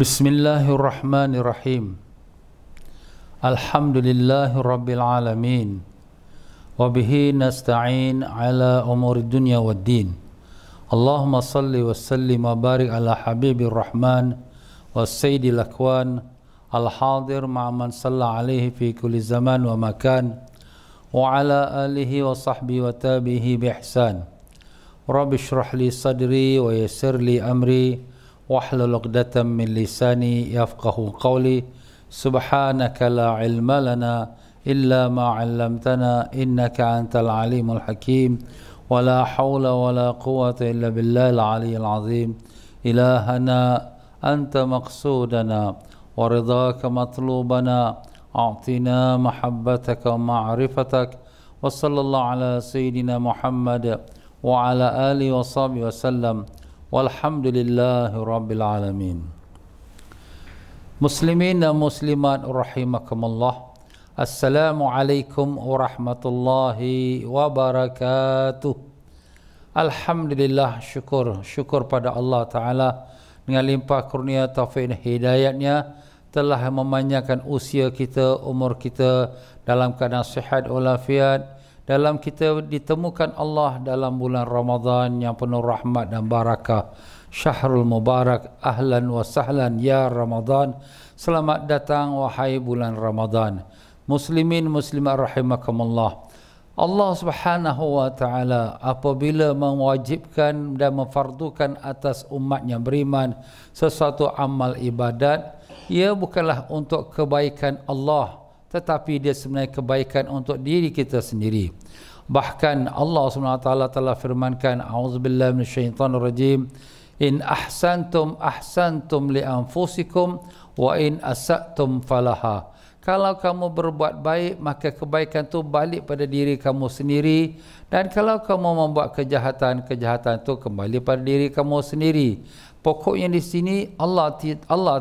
Bismillahirrahmanirrahim. Alhamdulillahirabbil alamin. Wa bihi nasta'in ala umuri dunya waddin. Allahumma salli wa sallim wa barik ala habibir rahman wa sayyidil akwan al-hadir ma'a man salla alaihi fi kulli zaman wa makan wa ala alihi wa sahbihi wa tabihi bi ihsan. Rabbi shrah li sadri wa yassir li amri wahlul 'uqdatam min lisani yafqahu qawli. Subhanaka la ilma lana illa ma 'allamtana innaka antal alimul hakim. Wa la hawla wa la quwwata illa billahil aliyyil azim. Ilahana anta maqsudana wa ridhaka matlubana. A'tina mahabbataka wa ma'rifatak. Wa sallallahu ala sayyidina Muhammad wa ala alihi wa sahbihi wa sallam. Walhamdulillahi rabbil alamin. Muslimin dan muslimat rahimakumullah. Assalamualaikum warahmatullahi wabarakatuh. Alhamdulillah, syukur pada Allah Ta'ala dengan limpah kurnia taufik dan hidayatnya telah memanjangkan usia kita, umur kita dalam keadaan sihat walafiat, dalam kita ditemukan Allah dalam bulan Ramadan yang penuh rahmat dan barakah. Syahrul Mubarak, ahlan wa sahlan ya Ramadan. Selamat datang wahai bulan Ramadan. Muslimin muslimat rahimakumullah. Allah Subhanahu wa taala apabila mewajibkan dan memfardukan atas umatnya beriman sesuatu amal ibadat, ia bukanlah untuk kebaikan Allah, tetapi dia sebenarnya kebaikan untuk diri kita sendiri. Bahkan Allah SWT telah firmankan, a'udzubillahi minasyaitonirrajim, in ahsantum ahsantum li anfusikum wa in asa'tum falaha. Kalau kamu berbuat baik, maka kebaikan itu balik pada diri kamu sendiri, dan kalau kamu membuat kejahatan, kejahatan itu kembali pada diri kamu sendiri. Pokoknya di sini Allah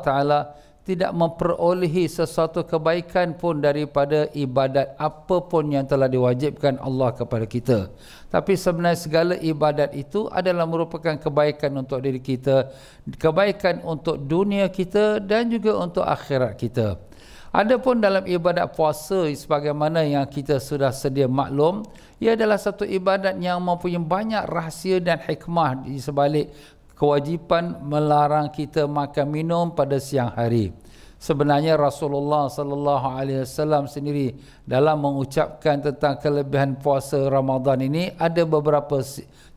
Ta'ala tidak memperolehi sesuatu kebaikan pun daripada ibadat apapun yang telah diwajibkan Allah kepada kita. Tapi sebenarnya segala ibadat itu adalah merupakan kebaikan untuk diri kita, kebaikan untuk dunia kita dan juga untuk akhirat kita. Adapun dalam ibadat puasa, sebagaimana yang kita sudah sedia maklum, ia adalah satu ibadat yang mempunyai banyak rahsia dan hikmah di sebalik kewajipan melarang kita makan minum pada siang hari. Sebenarnya Rasulullah sallallahu alaihi wasallam sendiri dalam mengucapkan tentang kelebihan puasa Ramadan ini ada beberapa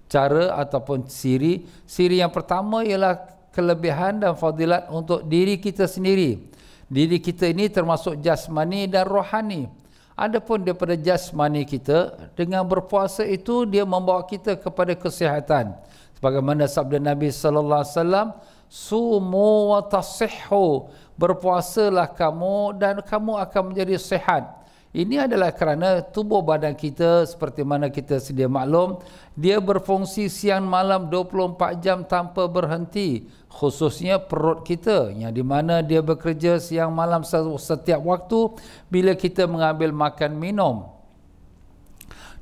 cara ataupun siri. Siri yang pertama ialah kelebihan dan fadilat untuk diri kita sendiri. Diri kita ini termasuk jasmani dan rohani. Adapun daripada jasmani kita, dengan berpuasa itu dia membawa kita kepada kesihatan. Sebagaimana sabda Nabi sallallahu alaihi wasallam, sumu wa tasihhu, berpuasalah kamu dan kamu akan menjadi sihat. Ini adalah kerana tubuh badan kita seperti mana kita sedia maklum, dia berfungsi siang malam 24 jam tanpa berhenti, khususnya perut kita yang di mana dia bekerja siang malam setiap waktu bila kita mengambil makan minum.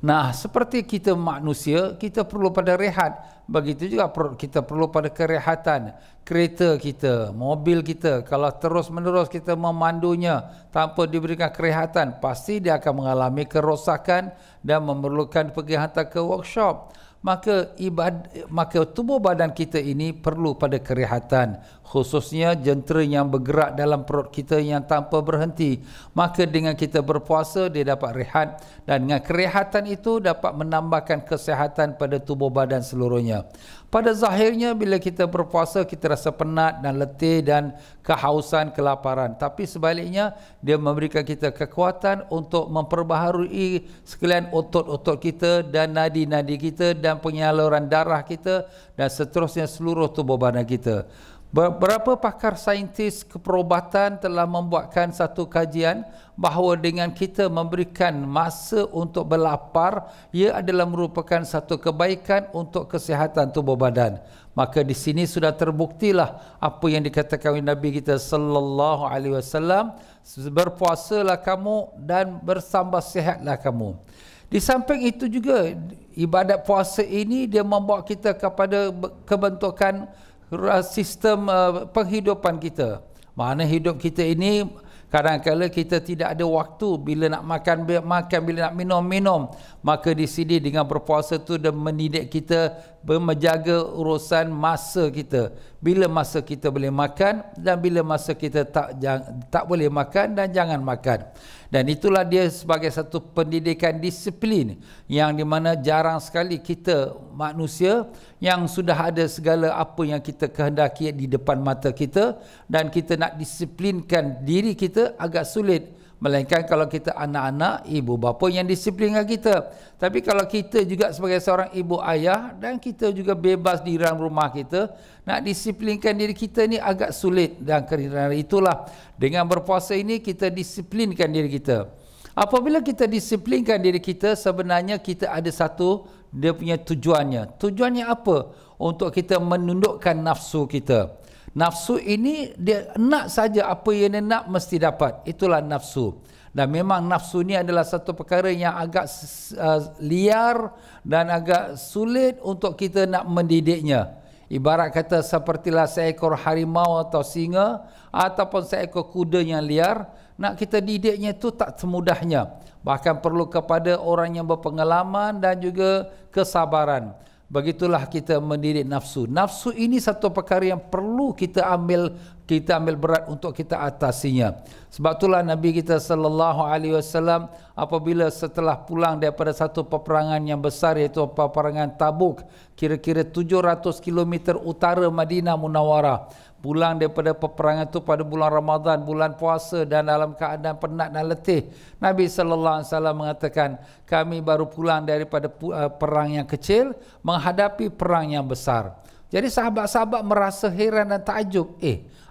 Nah, seperti kita manusia, kita perlu pada rehat. begitu juga kita perlu pada kerehatan. Kereta kita, mobil kita, kalau terus menerus kita memandunya tanpa diberikan kerehatan, pasti dia akan mengalami kerosakan dan memerlukan pergi hantar ke workshop. Maka tubuh badan kita ini perlu pada kerehatan, khususnya jentera yang bergerak dalam perut kita yang tanpa berhenti. Maka dengan kita berpuasa, dia dapat rehat, dan dengan kerehatan itu dapat menambahkan kesihatan pada tubuh badan seluruhnya. Pada zahirnya bila kita berpuasa, kita rasa penat dan letih dan kehausan, kelaparan. Tapi sebaliknya, dia memberikan kita kekuatan untuk memperbaharui sekalian otot-otot kita dan nadi-nadi kita dan penyaluran darah kita dan seterusnya seluruh tubuh badan kita. Beberapa pakar saintis keperubatan telah membuatkan satu kajian bahawa dengan kita memberikan masa untuk berlapar, ia adalah merupakan satu kebaikan untuk kesihatan tubuh badan. Maka di sini sudah terbuktilah apa yang dikatakan oleh Nabi kita sallallahu alaihi wasallam, berpuasalah kamu dan bersambah sihatlah kamu. Di samping itu juga, ibadat puasa ini dia membawa kita kepada kebentukan sistem penghidupan kita. Mana hidup kita ini kadang-kadang kita tidak ada waktu, bila nak makan, bila nak minum. Maka di sini dengan berpuasa tu dia mendidik kita menjaga urusan masa kita. Bila masa kita boleh makan dan bila masa kita tak boleh makan dan jangan makan. Dan itulah dia sebagai satu pendidikan disiplin yang di mana jarang sekali kita manusia yang sudah ada segala apa yang kita kehendaki di depan mata kita, dan kita nak disiplinkan diri kita agak sulit. Melainkan kalau kita anak-anak, ibu bapa yang disiplinkan kita. Tapi kalau kita juga sebagai seorang ibu ayah dan kita juga bebas di dalam rumah kita, nak disiplinkan diri kita ni agak sulit. Dan kerana itulah dengan berpuasa ini kita disiplinkan diri kita. Apabila kita disiplinkan diri kita, sebenarnya kita ada satu dia punya tujuannya. Tujuannya apa? Untuk kita menundukkan nafsu kita. Nafsu ini dia nak saja apa yang dia nak mesti dapat. Itulah nafsu. Dan memang nafsu ni adalah satu perkara yang agak liar dan agak sulit untuk kita nak mendidiknya. Ibarat kata sepertilah seekor harimau atau singa ataupun seekor kuda yang liar, nak kita didiknya itu tak semudahnya. Bahkan perlu kepada orang yang berpengalaman dan juga kesabaran. Begitulah kita mendidik nafsu. Nafsu ini satu perkara yang perlu kita ambil berat untuk kita atasinya. Sebab itulah Nabi kita sallallahu alaihi wasallam apabila setelah pulang daripada satu peperangan yang besar, iaitu peperangan Tabuk, kira-kira 700 km utara Madinah Munawwarah. Pulang daripada peperangan itu pada bulan Ramadan, bulan puasa, dan dalam keadaan penat dan letih. Nabi sallallahu alaihi wasallam mengatakan, kami baru pulang daripada perang yang kecil menghadapi perang yang besar. Jadi sahabat-sahabat merasa heran dan takjub.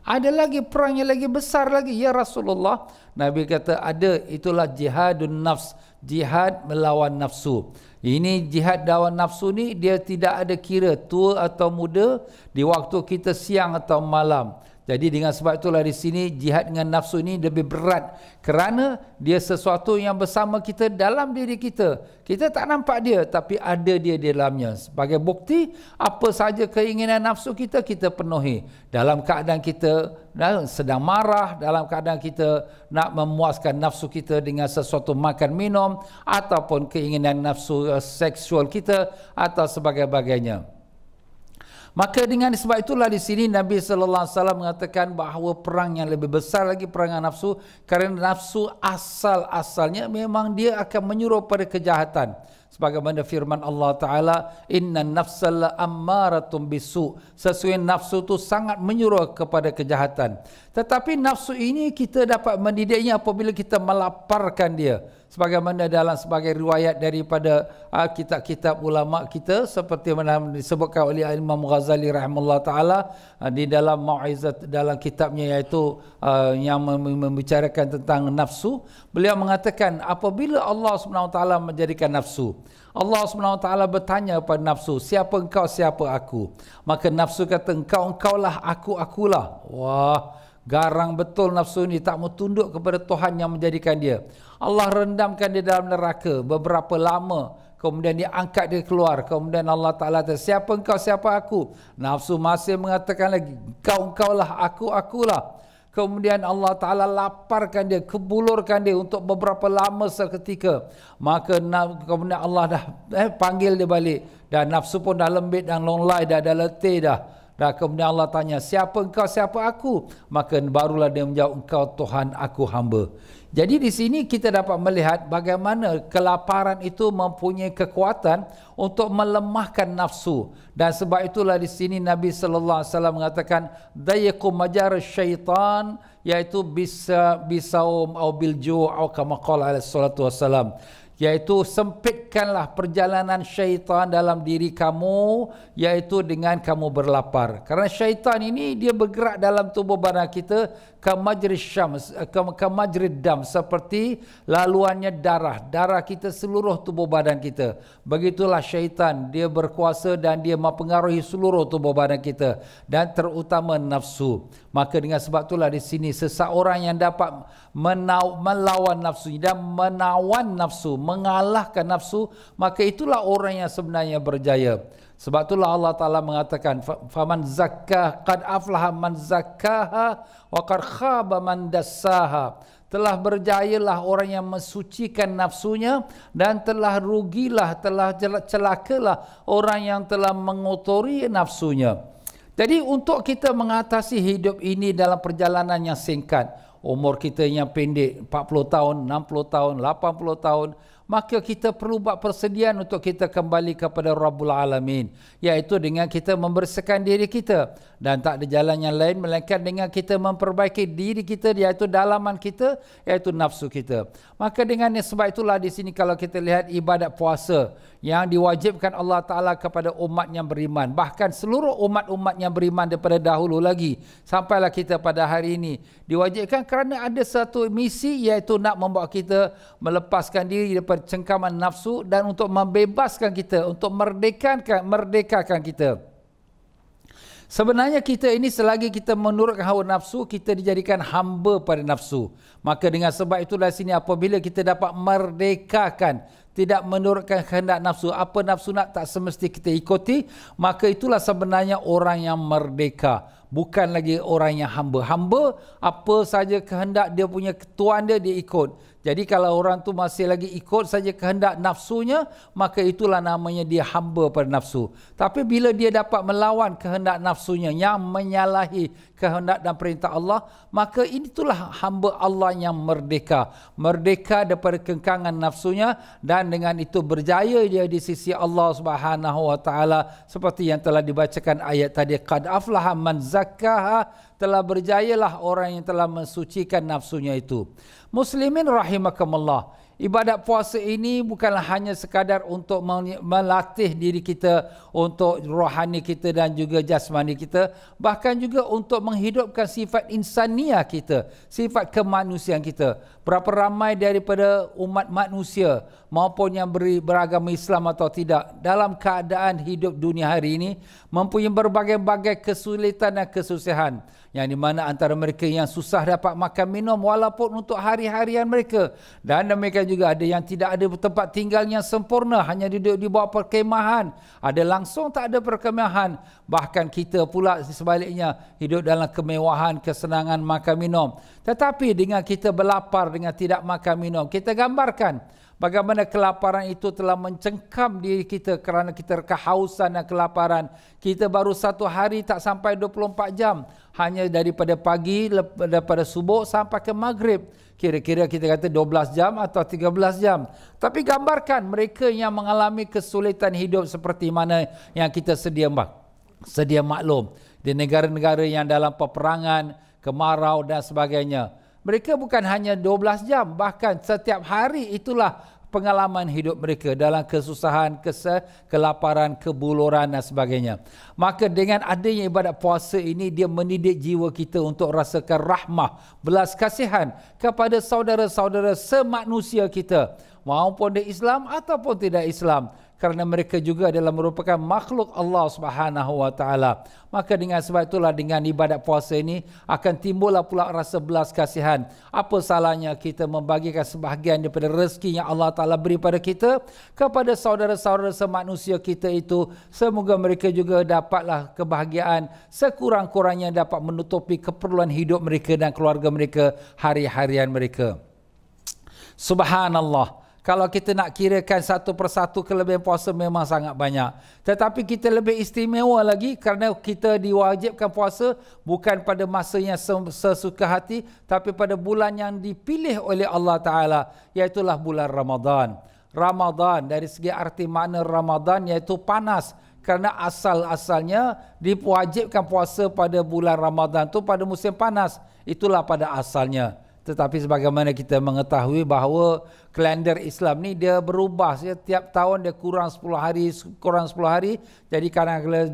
Ada lagi perang yang lagi besar lagi ya Rasulullah? Nabi kata ada, itulah jihadun nafs, jihad melawan nafsu. Ini jihad lawan nafsu ni dia tidak ada kira tua atau muda, di waktu kita siang atau malam. Jadi dengan sebab itulah di sini jihad dengan nafsu ini lebih berat, kerana dia sesuatu yang bersama kita dalam diri kita. Kita tak nampak dia, tapi ada dia di dalamnya. Sebagai bukti, apa saja keinginan nafsu kita, kita penuhi. Dalam keadaan kita sedang marah, dalam keadaan kita nak memuaskan nafsu kita dengan sesuatu makan minum, ataupun keinginan nafsu seksual kita, atau sebagainya. Maka dengan sebab itulah di sini Nabi sallallahu alaihi wasallam mengatakan bahawa perang yang lebih besar lagi perangan nafsu, kerana nafsu asal-asalnya memang dia akan menyuruh pada kejahatan. Sebagaimana firman Allah Ta'ala, innan nafsal ammaratum bisu, sesungguhnya nafsu itu sangat menyuruh kepada kejahatan. Tetapi nafsu ini kita dapat mendidiknya apabila kita melaparkan dia. Sebagaimana dalam sebagai riwayat daripada kitab-kitab ulama kita, seperti mana disebutkan oleh Imam Ghazali rahimahullah ta'ala di dalam Mau'izat, dalam kitabnya, iaitu yang membicarakan tentang nafsu. Beliau mengatakan apabila Allah SWT menjadikan nafsu, Allah SWT bertanya kepada nafsu, siapa engkau, siapa aku? Maka nafsu kata, engkaulah, akulah. Wah, garang betul nafsu ni, tak mau tunduk kepada Tuhan yang menjadikan dia. Allah rendamkan dia dalam neraka beberapa lama kemudian dia angkat dia keluar, kemudian Allah Ta'ala kata, siapa engkau, siapa aku? Nafsu masih mengatakan lagi, engkau lah, akulah. Kemudian Allah Ta'ala laparkan dia, kebulurkan dia untuk beberapa lama seketika. Maka kemudian Allah dah panggil dia balik. Dan nafsu pun dah lembit dan longlai, dah letih dah. Dan kemudian Allah tanya, siapa engkau, siapa aku? Maka barulah dia menjawab, engkau Tuhan, aku hamba. Jadi di sini kita dapat melihat bagaimana kelaparan itu mempunyai kekuatan untuk melemahkan nafsu. Dan sebab itulah di sini Nabi sallallahu alaihi wasallam mengatakan dayyaqu majar syaitan, iaitu bisaum atau bilju atau kama qala alaihi salatu wasallam, iaitu sempitkanlah perjalanan syaitan dalam diri kamu, iaitu dengan kamu berlapar. Kerana syaitan ini dia bergerak dalam tubuh badan kita kamajrid dam, seperti laluannya darah kita seluruh tubuh badan kita. Begitulah syaitan, dia berkuasa dan dia mempengaruhi seluruh tubuh badan kita, dan terutama nafsu. Maka dengan sebab itulah di sini seseorang yang dapat melawan nafsu dan menawan nafsu, mengalahkan nafsu, maka itulah orang yang sebenarnya berjaya. Sebab itulah Allah Ta'ala mengatakan, faman zakkah qad aflaha man zakkaha wa qad khaba man dassaha. Telah berjayalah orang yang mensucikan nafsunya, dan telah rugilah, telah celakalah orang yang telah mengotori nafsunya. Jadi untuk kita mengatasi hidup ini dalam perjalanan yang singkat, umur kita yang pendek 40 tahun, 60 tahun, 80 tahun, maka kita perlu buat persediaan untuk kita kembali kepada Rabbul Alamin, iaitu dengan kita membersihkan diri kita. Dan tak ada jalan yang lain melainkan dengan kita memperbaiki diri kita, iaitu dalaman kita, iaitu nafsu kita. Maka dengan sebab itulah di sini kalau kita lihat ibadat puasa yang diwajibkan Allah Ta'ala kepada umat yang beriman, bahkan seluruh umat-umat yang beriman daripada dahulu lagi sampailah kita pada hari ini, diwajibkan kerana ada satu misi, iaitu nak membawa kita melepaskan diri daripada cengkaman nafsu dan untuk membebaskan kita, untuk merdekakan kita. Sebenarnya kita ini selagi kita menurutkan hawa nafsu, kita dijadikan hamba pada nafsu. Maka dengan sebab itulah sini apabila kita dapat merdekakan, tidak menurutkan kehendak nafsu, apa nafsu nak tak semesti kita ikuti, maka itulah sebenarnya orang yang merdeka, bukan lagi orang yang hamba. Hamba, apa saja kehendak dia punya tuan dia ikut. Jadi kalau orang tu masih lagi ikut saja kehendak nafsunya, maka itulah namanya dia hamba pada nafsu. Tapi bila dia dapat melawan kehendak nafsunya yang menyalahi kehendak dan perintah Allah, maka itulah hamba Allah yang merdeka. Merdeka daripada kengkangan nafsunya, dan dengan itu berjaya dia di sisi Allah Subhanahu wa taala, seperti yang telah dibacakan ayat tadi, qad aflaha man zakkaha, telah berjayalah orang yang telah mensucikan nafsunya itu. Muslimin rahimakumullah, ibadat puasa ini bukanlah hanya sekadar untuk melatih diri kita, untuk rohani kita dan juga jasmani kita, bahkan juga untuk menghidupkan sifat insaniah kita, sifat kemanusiaan kita. Berapa ramai daripada umat manusia maupun yang beragama Islam atau tidak, dalam keadaan hidup dunia hari ini mempunyai berbagai-bagai kesulitan dan kesusahan, yang di mana antara mereka yang susah dapat makan minum walaupun untuk hari-harian mereka, dan demikian juga ada yang tidak ada tempat tinggal yang sempurna, hanya duduk di bawah perkemahan, ada langsung tak ada perkemahan, bahkan kita pula sebaliknya hidup dalam kemewahan, kesenangan makan minum. Tetapi dengan kita berlapar, dengan tidak makan minum, kita gambarkan bagaimana kelaparan itu telah mencengkam diri kita kerana kita kehausan dan kelaparan. Kita baru satu hari tak sampai 24 jam, hanya daripada pagi, daripada subuh sampai ke maghrib. Kira-kira kita kata 12 jam atau 13 jam. Tapi gambarkan mereka yang mengalami kesulitan hidup seperti mana yang kita sedia maklum. Di negara-negara yang dalam peperangan, kemarau dan sebagainya. Mereka bukan hanya 12 jam, bahkan setiap hari itulah pengalaman hidup mereka dalam kesusahan, kelaparan, kebuluran dan sebagainya. Maka dengan adanya ibadat puasa ini, dia mendidik jiwa kita untuk rasakan rahmah, belas kasihan kepada saudara-saudara semanusia kita. maupun dia Islam ataupun tidak Islam, kerana mereka juga adalah merupakan makhluk Allah Subhanahu wa taala. Maka dengan sebab itulah dengan ibadat puasa ini akan timbullah pula rasa belas kasihan. Apa salahnya kita membagikan sebahagian daripada rezeki yang Allah Taala beri pada kita kepada saudara-saudara semanusia kita itu, semoga mereka juga dapatlah kebahagiaan sekurang-kurangnya dapat menutupi keperluan hidup mereka dan keluarga mereka, hari-harian mereka. Subhanallah. Kalau kita nak kirakan satu persatu kelebihan puasa memang sangat banyak. Tetapi kita lebih istimewa lagi kerana kita diwajibkan puasa bukan pada masa yang sesuka hati, tapi pada bulan yang dipilih oleh Allah Ta'ala, iaitulah bulan Ramadan. Ramadan dari segi arti makna Ramadan iaitu panas. Kerana asal-asalnya diwajibkan puasa pada bulan Ramadan tu pada musim panas. Itulah pada asalnya. Tetapi sebagaimana kita mengetahui bahawa kalender Islam ni dia berubah setiap tahun, dia kurang 10 hari, jadi kadang-kadang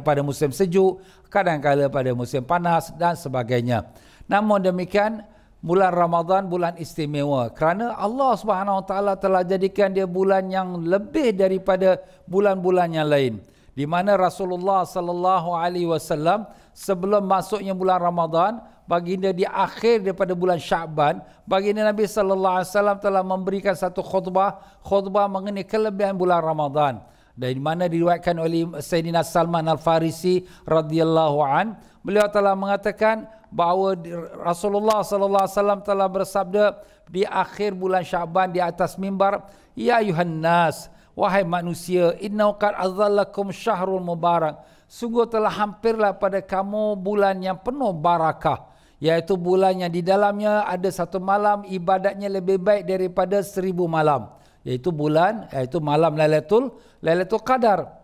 pada musim sejuk, kadang-kadang pada musim panas dan sebagainya. Namun demikian, bulan Ramadan bulan istimewa kerana Allah Subhanahu Wa Taala telah jadikan dia bulan yang lebih daripada bulan-bulan yang lain, di mana Rasulullah sallallahu alaihi wasallam sebelum masuknya bulan Ramadan, baginda di akhir daripada bulan Syaban, baginda Nabi sallallahu alaihi wasallam telah memberikan satu khutbah mengenai kelebihan bulan Ramadan, dari mana diriwayatkan oleh Sayyidina Salman Al-Farisi radhiyallahu an. Beliau telah mengatakan bahawa Rasulullah sallallahu alaihi wasallam telah bersabda di akhir bulan Syaban di atas mimbar, ya ayuhan nas, wahai manusia, innahu qad azallakum syahrul mubarak, sungguh telah hampirlah pada kamu bulan yang penuh barakah, iaitu bulan yang di dalamnya ada satu malam ibadatnya lebih baik daripada 1000 malam, iaitu malam Lailatul Qadar.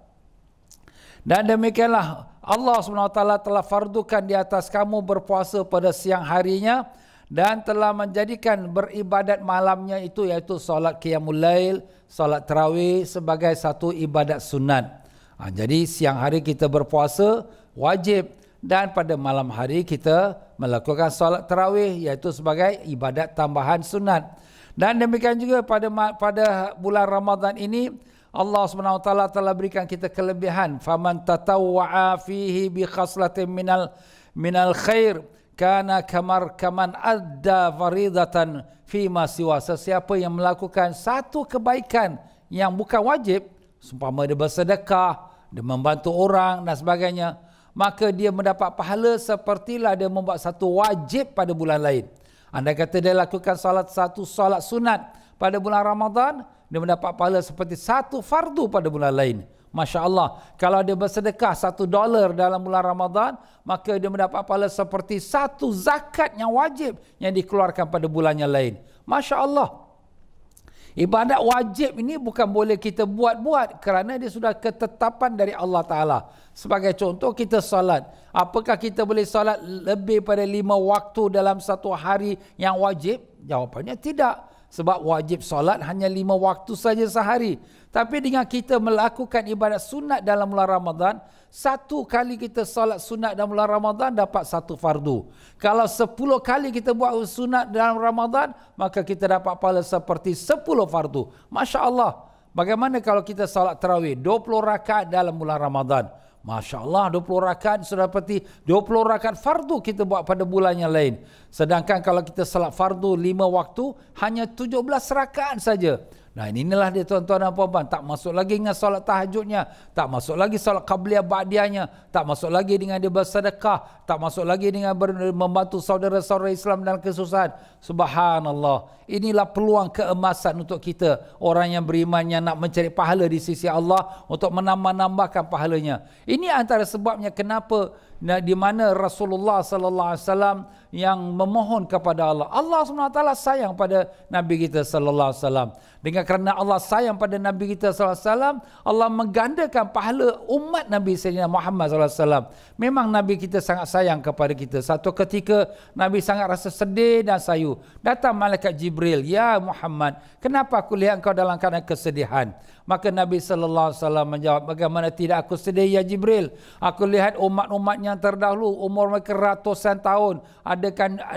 Dan demikianlah Allah SWT telah fardukan di atas kamu berpuasa pada siang harinya dan telah menjadikan beribadat malamnya itu, iaitu solat qiyamul lail, solat tarawih sebagai satu ibadat sunat. Jadi siang hari kita berpuasa wajib, dan pada malam hari kita melakukan solat tarawih, iaitu sebagai ibadat tambahan sunat. Dan demikian juga pada bulan Ramadan ini Allah SWT telah berikan kita kelebihan, faman tatawwa'a fihi bi khaslatin minal khair kana kaman adda faridatan fima siwa. Sesiapa yang melakukan satu kebaikan yang bukan wajib, seumpama dia bersedekah, dia membantu orang dan sebagainya, maka dia mendapat pahala sepertilah dia membuat satu wajib pada bulan lain. Andai kata dia lakukan satu solat sunat pada bulan Ramadan, dia mendapat pahala seperti satu fardu pada bulan lain. Masya Allah. Kalau dia bersedekah $1 dalam bulan Ramadan, maka dia mendapat pahala seperti satu zakat yang wajib yang dikeluarkan pada bulan yang lain. Masya Allah. Ibadat wajib ini bukan boleh kita buat-buat kerana dia sudah ketetapan dari Allah Ta'ala. Sebagai contoh, kita solat. Apakah kita boleh solat lebih pada 5 waktu dalam satu hari yang wajib? Jawapannya tidak. Sebab wajib solat hanya 5 waktu saja sehari. Tapi dengan kita melakukan ibadat sunat dalam bulan Ramadan, satu kali kita solat sunat dalam bulan Ramadan dapat satu fardu. Kalau 10 kali kita buat sunat dalam Ramadan, maka kita dapat pahala seperti 10 fardu. Masya Allah. Bagaimana kalau kita solat tarawih 20 rakaat dalam bulan Ramadan? Masya Allah, 20 rakaat sudah seperti 20 rakaat fardu kita buat pada bulan yang lain. Sedangkan kalau kita salat fardu 5 waktu, hanya 17 rakaat saja. Nah, inilah dia tuan-tuan dan puan-puan. Tak masuk lagi dengan solat tahajudnya, tak masuk lagi solat qabliyah ba'diyahnya, tak masuk lagi dengan dia bersedekah, tak masuk lagi dengan membantu saudara-saudara Islam dalam kesusahan. Subhanallah. Inilah peluang keemasan untuk kita, orang yang beriman yang nak mencari pahala di sisi Allah untuk menambah-nambahkan pahalanya. Ini antara sebabnya kenapa di mana Rasulullah sallallahu alaihi wasallam yang memohon kepada Allah. Allah SWT sayang pada Nabi kita sallallahu alaihi wasallam. Dengan kerana Allah sayang pada Nabi kita sallallahu alaihi wasallam, Allah menggandakan pahala umat Nabi Sayyidina Muhammad sallallahu alaihi wasallam. Memang Nabi kita sangat sayang kepada kita. Satu ketika Nabi sangat rasa sedih dan sayu. Datang malaikat Jibril, "Ya Muhammad, kenapa aku lihat engkau dalam keadaan kesedihan?" Maka Nabi sallallahu alaihi wasallam menjawab, "Bagaimana tidak aku sedih ya Jibril? Aku lihat umat-umat yang terdahulu umur mereka ratusan tahun,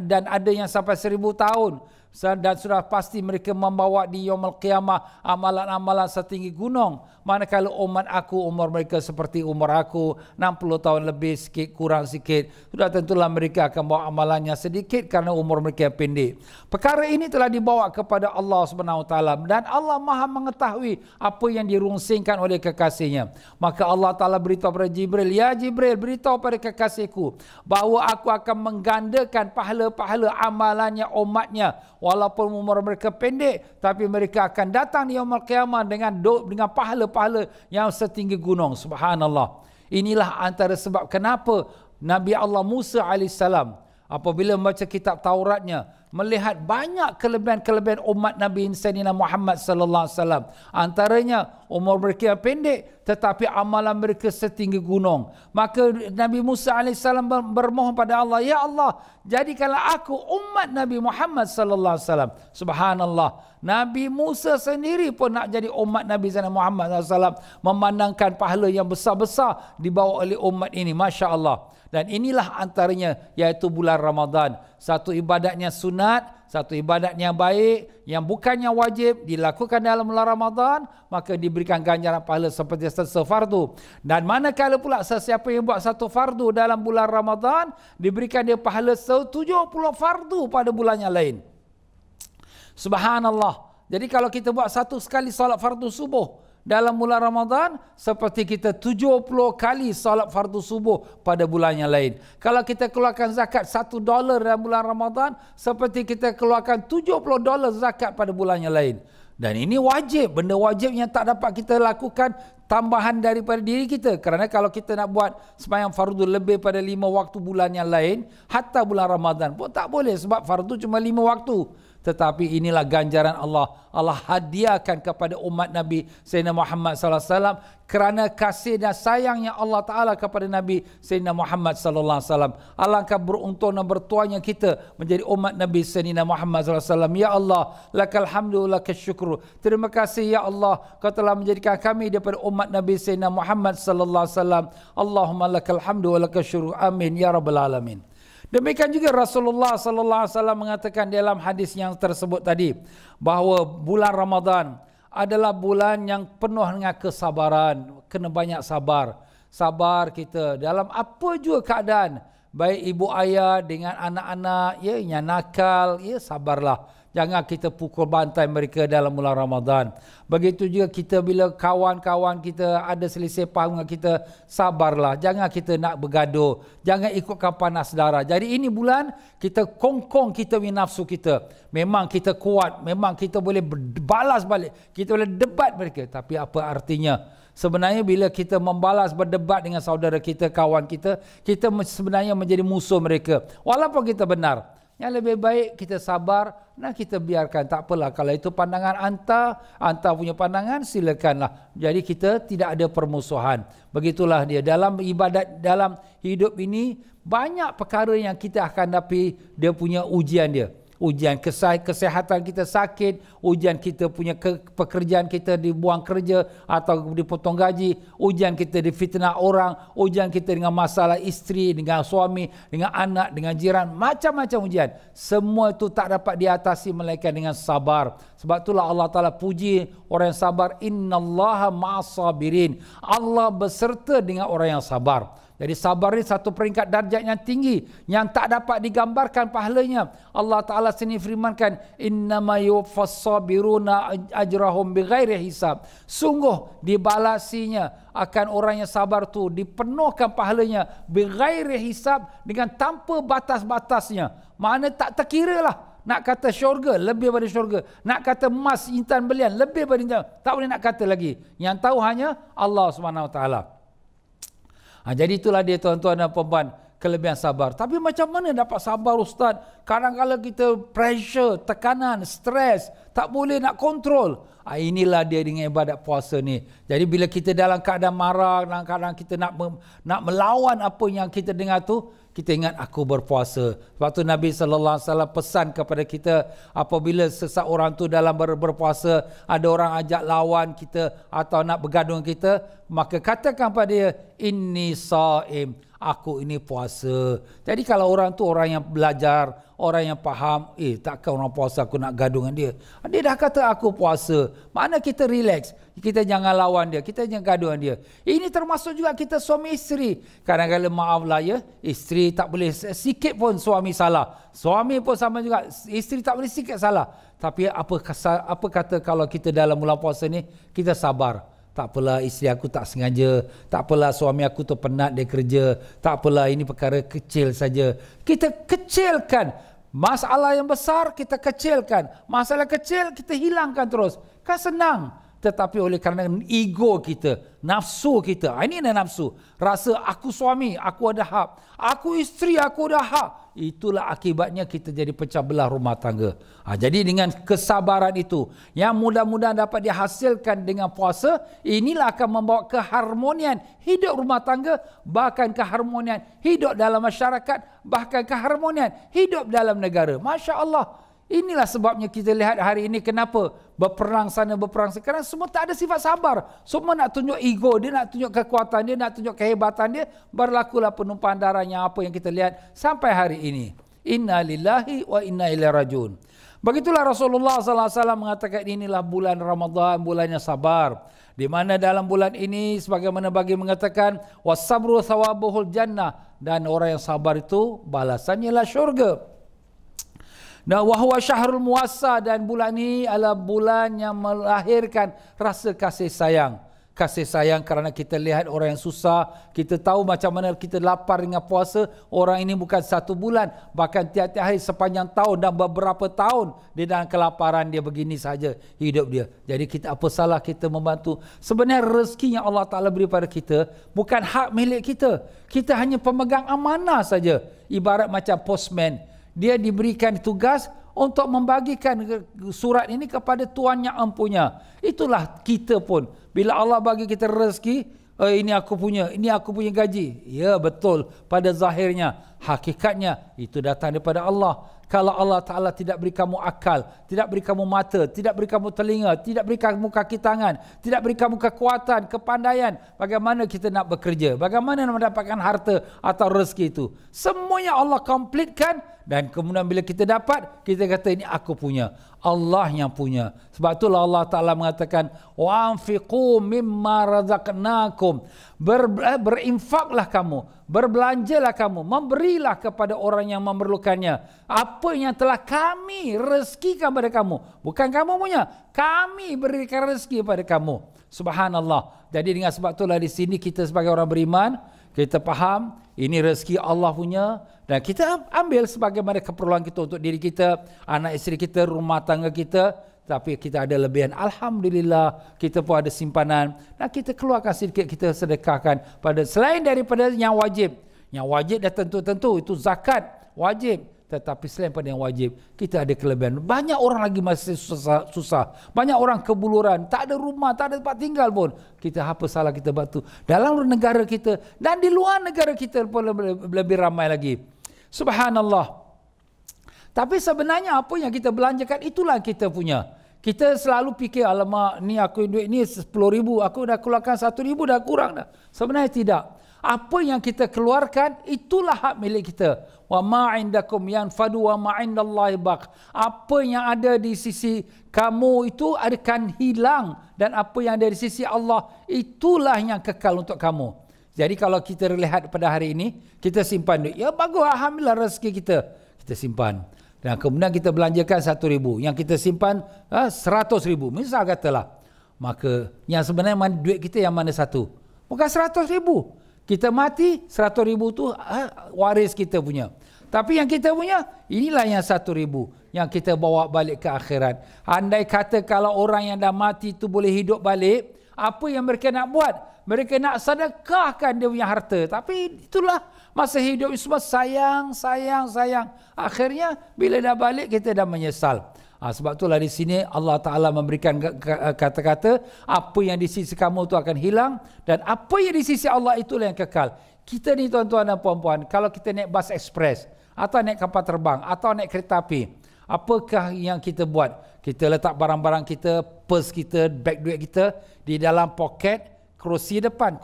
dan ada yang sampai 1000 tahun. dan sudah pasti mereka membawa di yaumul qiyamah amalan-amalan setinggi gunung. Manakala umat aku umur mereka seperti umur aku, 60 tahun lebih sikit kurang sikit, sudah tentulah mereka akan bawa amalannya sedikit kerana umur mereka yang pendek. Perkara ini telah dibawa kepada Allah Subhanahu Wa Taala dan Allah Maha mengetahui apa yang dirungsingkan oleh kekasihnya. Maka Allah Taala beritahu kepada Jibril, ya Jibril, beritahu pada kekasihku bahawa aku akan menggandakan pahala-pahala amalannya umatnya, walaupun umur mereka pendek, tapi mereka akan datang di yaumul qiyamah dengan pahala-pahala yang setinggi gunung. Subhanallah. Inilah antara sebab kenapa Nabi Allah Musa alaihissalam apabila membaca kitab Tauratnya melihat banyak kelebihan-kelebihan umat Nabi Sayyidina Muhammad sallallahu alaihi wasallam. Antaranya umur mereka pendek tetapi amalan mereka setinggi gunung. Maka Nabi Musa alaihissalam bermohon pada Allah, ya Allah, jadikanlah aku umat Nabi Muhammad sallallahu alaihi wasallam. Subhanallah. Nabi Musa sendiri pun nak jadi umat Nabi Sayyidina Muhammad sallallahu alaihi wasallam, memandangkan pahala yang besar-besar dibawa oleh umat ini. Masya Allah. Dan inilah antaranya, iaitu bulan Ramadan. Satu ibadatnya sunat, satu ibadatnya baik, yang bukannya wajib, dilakukan dalam bulan Ramadan, maka diberikan ganjaran pahala seperti sefardu. Dan manakala pula sesiapa yang buat satu fardu dalam bulan Ramadan, diberikan dia pahala 70 fardu pada bulan yang lain. Subhanallah. Jadi kalau kita buat satu sekali salat fardu subuh dalam bulan Ramadan, seperti kita 70 kali salat fardu subuh pada bulan yang lain. Kalau kita keluarkan zakat $1 dalam bulan Ramadan, seperti kita keluarkan $70 zakat pada bulan yang lain. Dan ini wajib, benda wajib yang tak dapat kita lakukan tambahan daripada diri kita. Kerana kalau kita nak buat sembahyang fardu lebih pada 5 waktu bulan yang lain, hatta bulan Ramadan pun tak boleh, sebab fardu cuma 5 waktu. Tetapi inilah ganjaran Allah. Allah hadiahkan kepada umat Nabi Sayyidina Muhammad sallallahu alaihi wasallam kerana kasih dan sayangnya Allah Taala kepada Nabi Sayyidina Muhammad sallallahu alaihi wasallam. Alangkah beruntung dan bertuahnya kita menjadi umat Nabi Sayyidina Muhammad sallallahu alaihi wasallam. Ya Allah, lakal hamdu lakal syukru. Terima kasih ya Allah, Kau telah menjadikan kami daripada umat Nabi Sayyidina Muhammad sallallahu alaihi wasallam. Allahumma lakal hamdu wa lakal syukru. Amin ya rabbal alamin. Demikian juga Rasulullah sallallahu alaihi wasallam mengatakan dalam hadis yang tersebut tadi bahawa bulan Ramadan adalah bulan yang penuh dengan kesabaran. Kena banyak sabar. Sabar kita dalam apa juga keadaan. Baik ibu ayah dengan anak-anak ya yang nakal, ya sabarlah. Jangan kita pukul bantai mereka dalam bulan Ramadan. Begitu juga kita bila kawan-kawan kita ada selisih faham dengan kita, sabarlah. Jangan kita nak bergaduh. Jangan ikutkan panas darah. Jadi ini bulan kita kongkong kita punya nafsu kita. Memang kita kuat. Memang kita boleh balas balik. Kita boleh debat mereka. Tapi apa artinya? Sebenarnya bila kita membalas berdebat dengan saudara kita, kawan kita, kita sebenarnya menjadi musuh mereka. Walaupun kita benar. Yang lebih baik kita sabar, nah kita biarkan, tak apalah. Kalau itu pandangan anta punya pandangan, silakanlah. Jadi kita tidak ada permusuhan. Begitulah dia. Dalam ibadat, dalam hidup ini, banyak perkara yang kita akan hadapi, dia punya ujian dia. Ujian kesihatan kita sakit, ujian kita punya pekerjaan kita dibuang kerja atau dipotong gaji, ujian kita difitnah orang, ujian kita dengan masalah isteri, dengan suami, dengan anak, dengan jiran, macam-macam ujian. Semua itu tak dapat diatasi melainkan dengan sabar. Sebab itulah Allah Ta'ala puji orang yang sabar. Innallaha ma'as sabirin. Allah beserta dengan orang yang sabar. Jadi sabar ini satu peringkat darjat yang tinggi yang tak dapat digambarkan pahalanya. Allah Ta'ala sendiri firmankan, innama yuwaffas sabiruna ajrahum bighairi hisab. Sungguh dibalasinya akan orang yang sabar tu, dipenuhkan pahalanya bighairi hisab, dengan tanpa batas-batasnya. Makna tak terkira lah. Nak kata syurga, lebih daripada syurga. Nak kata emas, intan belian, lebih daripada intan. Tak boleh nak kata lagi. Yang tahu hanya Allah SWT. Jadi itulah dia tuan-tuan dan puan-puan, kelebihan sabar. Tapi macam mana dapat sabar Ustaz? Kadang-kadang kita pressure, tekanan, stres, tak boleh nak kontrol. Inilah dia dengan ibadat puasa ni. Jadi bila kita dalam keadaan marah, dalam keadaan kita nak melawan apa yang kita dengar tu, kita ingat aku berpuasa. Sebab tu Nabi SAW pesan kepada kita, apabila seseorang tu dalam berpuasa, ada orang ajak lawan kita atau nak bergaduh kita, maka katakan pada dia, inni saim, aku ini puasa. Jadi kalau orang tu orang yang belajar, orang yang faham, takkan orang puasa aku nak gaduh dengan dia. Dia dah kata aku puasa. Mana kita relax. Kita jangan lawan dia, kita jangan gaduh dengan dia. Ini termasuk juga kita suami isteri. Kadang-kadang maaflah ya, isteri tak boleh sikit pun suami salah. Suami pun sama juga, isteri tak boleh sikit salah. Tapi apa kata kalau kita dalam bulan puasa ni, kita sabar. Tak apalah isteri aku tak sengaja, tak apalah suami aku tu penat dia kerja, tak apalah ini perkara kecil saja. Kita kecilkan. Masalah yang besar kita kecilkan. Masalah kecil kita hilangkan terus. Kan senang. Tetapi oleh kerana ego kita, nafsu kita, ini nafsu. Rasa aku suami, aku ada hak. Aku isteri, aku ada hak. Itulah akibatnya kita jadi pecah belah rumah tangga. Jadi dengan kesabaran itu, yang mudah-mudahan dapat dihasilkan dengan puasa, inilah akan membawa keharmonian hidup rumah tangga, bahkan keharmonian hidup dalam masyarakat, bahkan keharmonian hidup dalam negara. Masya Allah. Inilah sebabnya kita lihat hari ini kenapa berperang sana berperang sini. Kerana semua tak ada sifat sabar. Semua nak tunjuk ego dia, nak tunjuk kekuatan dia, nak tunjuk kehebatan dia. Berlakulah penumpahan darahnya apa yang kita lihat sampai hari ini. Inna lillahi wa inna ilaihi rajiun. Begitulah Rasulullah SAW mengatakan inilah bulan Ramadan, bulannya sabar. Di mana dalam bulan ini sebagaimana bagi mengatakan wasabru thawabuhul jannah, dan orang yang sabar itu balasannya ialah syurga. Dan wahwa syahrul muwassa, dan bulan ini adalah bulan yang melahirkan rasa kasih sayang. Kasih sayang kerana kita lihat orang yang susah, kita tahu macam mana kita lapar dengan puasa. Orang ini bukan satu bulan, bahkan tiap-tiap hari sepanjang tahun dan beberapa tahun dia dalam kelaparan, dia begini saja hidup dia. Jadi kita apa salah kita membantu? Sebenarnya rezeki yang Allah Ta'ala beri pada kita bukan hak milik kita. Kita hanya pemegang amanah saja. Ibarat macam postman. Dia diberikan tugas untuk membagikan surat ini kepada Tuhan yang empunya. Itulah kita pun. Bila Allah bagi kita rezeki, ini aku punya gaji. Ya betul, pada zahirnya. Hakikatnya itu datang daripada Allah. Kalau Allah Ta'ala tidak beri kamu akal, tidak beri kamu mata, tidak beri kamu telinga, tidak beri kamu kaki tangan, tidak beri kamu kekuatan, kepandaian, bagaimana kita nak bekerja? Bagaimana nak mendapatkan harta atau rezeki itu? Semuanya Allah komplitkan, dan kemudian bila kita dapat, kita kata ini aku punya. Allah yang punya. Sebab itulah Allah Ta'ala mengatakan wa anfiqu mimma razaqnakum. Berinfaklah kamu, berbelanjalah kamu, memberilah kepada orang yang memerlukannya apa yang telah kami rezekikan pada kamu. Bukan kamu punya, kami berikan rezeki kepada kamu. Subhanallah. Jadi dengan sebab itulah di sini kita sebagai orang beriman, kita faham ini rezeki Allah punya, dan kita ambil sebagaimana keperluan kita untuk diri kita, anak isteri kita, rumah tangga kita. Tapi kita ada lebihan, alhamdulillah, kita pun ada simpanan, dan kita keluarkan sedikit, kita sedekahkan pada selain daripada yang wajib. Yang wajib dah tentu-tentu itu zakat wajib, tetapi selain pada yang wajib, kita ada kelebihan. Banyak orang lagi masih susah. Banyak orang kebuluran, tak ada rumah, tak ada tempat tinggal pun. Kita apa salah kita bantu dalam negara kita, dan di luar negara kita pun lebih ramai lagi. Subhanallah. Tapi sebenarnya apa yang kita belanjakan itulah kita punya. Kita selalu fikir, alamak ni aku duit ni 10,000, aku dah keluarkan 1,000 dah kurang dah. Sebenarnya tidak. Apa yang kita keluarkan itulah hak milik kita. Wa ma indakum yanfadu wa ma indallahi baq. Apa yang ada di sisi kamu itu akan hilang, dan apa yang ada di sisi Allah itulah yang kekal untuk kamu. Jadi kalau kita lihat pada hari ini, kita simpan duit. Ya bagus, alhamdulillah rezeki kita simpan. Dan kemudian kita belanjakan 1,000. Yang kita simpan 100,000. Misal katalah. Maka yang sebenarnya duit kita yang mana satu? Bukan 100,000. Kita mati 100,000 tu waris kita punya. Tapi yang kita punya, inilah yang 1,000. Yang kita bawa balik ke akhirat. Andai kata kalau orang yang dah mati tu boleh hidup balik, apa yang mereka nak buat? Mereka nak sedekahkan dia punya harta. Tapi itulah masa hidup semua sayang. Akhirnya bila dah balik kita dah menyesal. Sebab itulah di sini Allah Ta'ala memberikan kata-kata, apa yang di sisi kamu itu akan hilang, dan apa yang di sisi Allah itulah yang kekal. Kita ni tuan-tuan dan puan-puan, kalau kita naik bas ekspres, atau naik kapal terbang, atau naik kereta api, apakah yang kita buat? Kita letak barang-barang kita, purse kita, beg duit kita di dalam poket kerusi depan.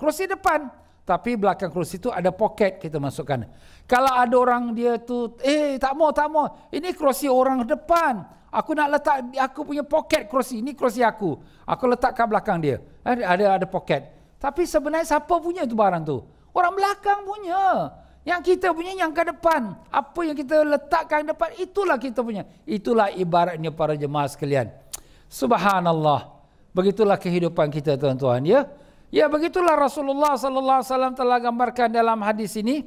tapi belakang kerusi itu ada poket kita masukkan. Kalau ada orang dia tu, tak mau, ini kerusi orang depan, aku nak letak aku punya poket kerusi, ini kerusi aku letakkan belakang dia, ada poket. Tapi sebenarnya siapa punya tu barang tu? Orang belakang punya. Yang kita punya yang ke depan. Apa yang kita letakkan depan, itulah kita punya. Itulah ibaratnya para jemaah sekalian. Subhanallah. Begitulah kehidupan kita, tuan-tuan, ya. Ya, begitulah Rasulullah sallallahu alaihi wasallam telah gambarkan dalam hadis ini.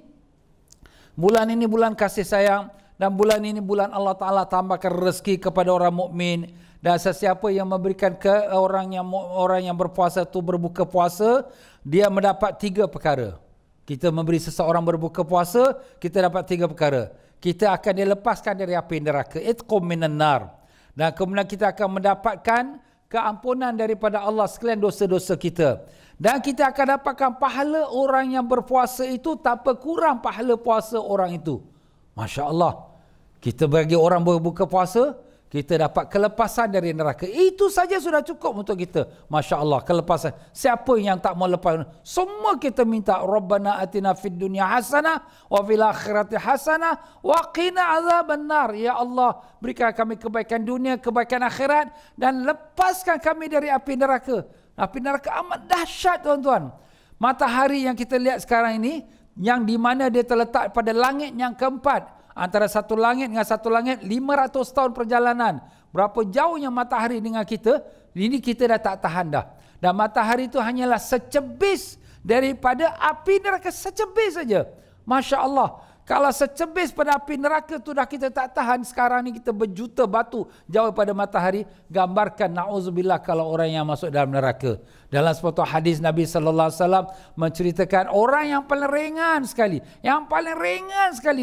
Bulan ini bulan kasih sayang, dan bulan ini bulan Allah Taala tambahkan rezeki kepada orang mukmin. Dan sesiapa yang memberikan ke orang yang berpuasa itu berbuka puasa, dia mendapat 3 perkara. Kita memberi seseorang berbuka puasa, kita dapat 3 perkara. Kita akan dilepaskan dari api neraka, itqum minan nar. Dan kemudian kita akan mendapatkan keampunan daripada Allah sekalian dosa-dosa kita. Dan kita akan dapatkan pahala orang yang berpuasa itu tanpa kurang pahala puasa orang itu. Masya Allah. Kita bagi orang berbuka puasa, kita dapat kelepasan dari neraka. Itu saja sudah cukup untuk kita. Masya Allah, kelepasan. Siapa yang tak mau lepas? Semua kita minta, Rabbana atina fid dunya hasanah, wa fil akhirati hasanah, wa qina azaban nar. Ya Allah, berikan kami kebaikan dunia, kebaikan akhirat, dan lepaskan kami dari api neraka. Api neraka amat dahsyat, tuan-tuan. Matahari yang kita lihat sekarang ini, yang di mana dia terletak pada langit yang keempat. Antara satu langit dengan satu langit 500 tahun perjalanan. Berapa jauhnya matahari dengan kita, ini kita dah tak tahan dah. Dan matahari itu hanyalah secebis daripada api neraka, secebis saja. Masya Allah. Kalau secebis pada api neraka tu dah kita tak tahan, sekarang ni kita berjuta batu jauh pada matahari. Gambarkan na'udzubillah kalau orang yang masuk dalam neraka. Dalam sebuah hadis Nabi sallallahu alaihi wasallam menceritakan orang yang paling ringan sekali,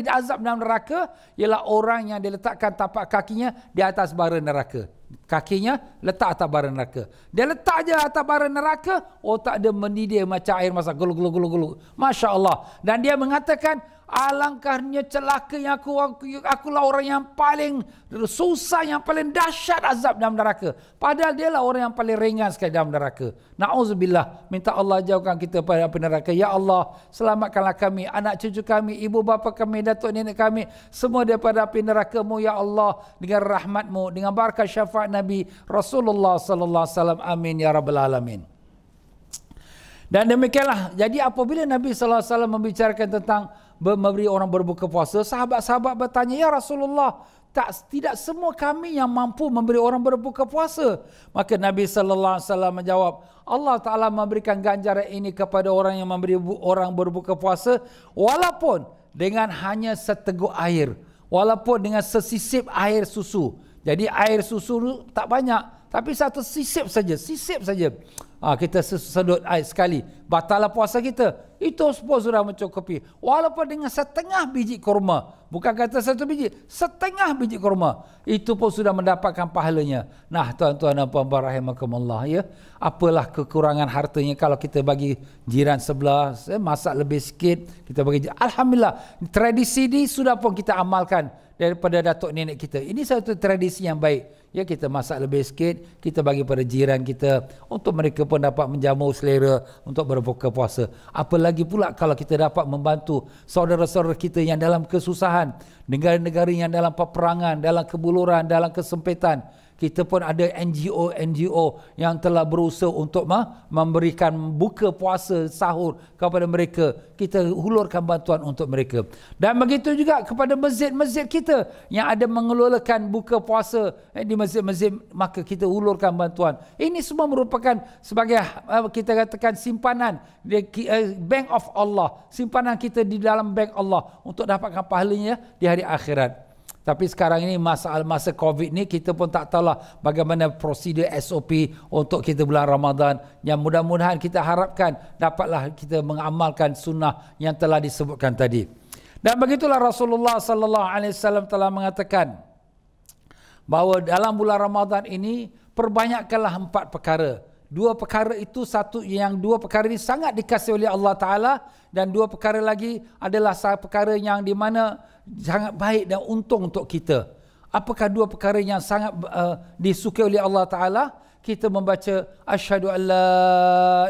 di azab dalam neraka ialah orang yang diletakkan tapak kakinya di atas bara neraka. Kakinya letak atas bara neraka. Dia letak je atas bara neraka, otak dia mendidih macam air masak, gulung. Masya Allah. Dan dia mengatakan, alangkahnya celaka yang akulah orang yang paling susah, yang paling dahsyat azab dalam neraka. Padahal dia lah orang yang paling ringan sekali dalam neraka. Na'udzubillah. Minta Allah jauhkan kita pada api neraka. Ya Allah, selamatkanlah kami, anak cucu kami, ibu bapa kami, datuk nenek kami, semua daripada api neraka-Mu ya Allah, dengan rahmat-Mu, dengan berkat syafaat Nabi Rasulullah sallallahu alaihi wasallam. Amin ya rabbal alamin. Dan demikianlah, jadi apabila Nabi sallallahu alaihi wasallam membicarakan tentang memberi orang berbuka puasa, sahabat-sahabat bertanya, ya Rasulullah, tidak semua kami yang mampu memberi orang berbuka puasa. Maka Nabi sallallahu alaihi wasallam menjawab, Allah Taala memberikan ganjaran ini kepada orang yang memberi orang berbuka puasa walaupun dengan hanya seteguk air, walaupun dengan sesisip air susu. Jadi air susu tak banyak, tapi satu sisip saja. Kita sedut air sekali, batallah puasa kita. Itu pun sudah mencukupi. Walaupun dengan setengah biji kurma, bukan kata 1 biji, setengah biji kurma, itu pun sudah mendapatkan pahalanya. Nah, tuan-tuan dan puan-puan rahimakumullah, ya, apalah kekurangan hartanya kalau kita bagi jiran sebelah, masak lebih sikit, kita bagi. Alhamdulillah, tradisi ini sudah pun kita amalkan daripada datuk nenek kita. Ini satu tradisi yang baik. Ya, kita masak lebih sikit, kita bagi pada jiran kita, untuk mereka pun dapat menjamu selera untuk berbuka puasa. Apalagi pula kalau kita dapat membantu saudara-saudara kita yang dalam kesusahan, negara-negara yang dalam peperangan, dalam kebuluran, dalam kesempitan. Kita pun ada NGO yang telah berusaha untuk memberikan buka puasa sahur kepada mereka. Kita hulurkan bantuan untuk mereka. Dan begitu juga kepada masjid-masjid kita yang ada mengelolakan buka puasa di masjid-masjid, maka kita hulurkan bantuan. Ini semua merupakan sebagai kita katakan simpanan, bank of Allah. Simpanan kita di dalam bank Allah untuk dapatkan pahalanya di hari akhirat. Tapi sekarang ini masa COVID ni, kita pun tak tahulah bagaimana prosedur SOP untuk kita bulan Ramadan. Yang mudah-mudahan kita harapkan dapatlah kita mengamalkan sunnah yang telah disebutkan tadi. Dan begitulah Rasulullah sallallahu alaihi wasallam telah mengatakan bahawa dalam bulan Ramadan ini perbanyakkanlah 4 perkara. 2 perkara itu, dua perkara ini sangat dikasihi oleh Allah Ta'ala, dan 2 perkara lagi adalah perkara yang di mana sangat baik dan untung untuk kita. Apakah 2 perkara yang sangat disukai oleh Allah Ta'ala? Kita membaca asyhadu an la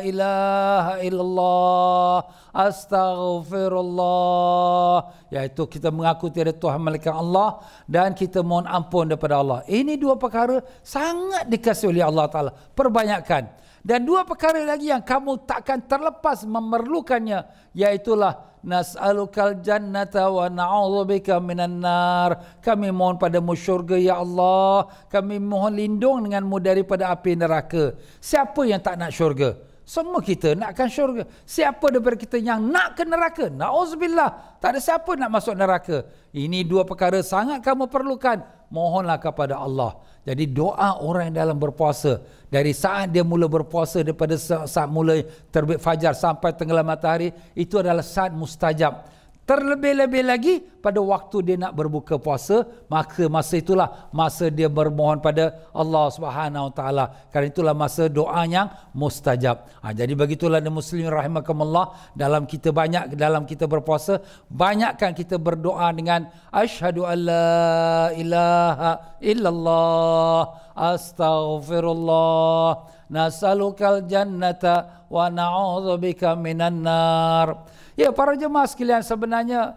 ilaha illallah astaghfirullah, iaitu kita mengaku tiada Tuhan melainkan Allah dan kita mohon ampun daripada Allah. Ini dua perkara sangat dikasihi oleh Allah Ta'ala, perbanyakkan. Dan dua perkara lagi yang kamu takkan terlepas memerlukannya, iaitulah nas'alukal jannata wa na'udzubika minan nar. Kami mohon padamu syurga ya Allah, kami mohon lindung denganmu daripada api neraka. Siapa yang tak nak syurga? Semua kita nakkan syurga. Siapa daripada kita yang nak ke neraka? Na'udzubillah. Tak ada siapa nak masuk neraka. Ini dua perkara sangat kamu perlukan. Mohonlah kepada Allah. Jadi doa orang yang dalam berpuasa, dari saat dia mula berpuasa, daripada saat mula terbit fajar sampai tenggelam matahari, itu adalah saat mustajab. Terlebih-lebih lagi pada waktu dia nak berbuka puasa, maka masa itulah masa dia bermohon pada Allah Subhanahu Wa Taala. Kerana itulah masa doa yang mustajab. Jadi begitulah muslimin rahimakumullah, dalam kita berpuasa, banyakkan kita berdoa dengan asyhadu alla ilaha illallah, astaghfirullah, nas'alukal jannata wa na'udzubika minan nar. Ya, para jemaah sekalian, sebenarnya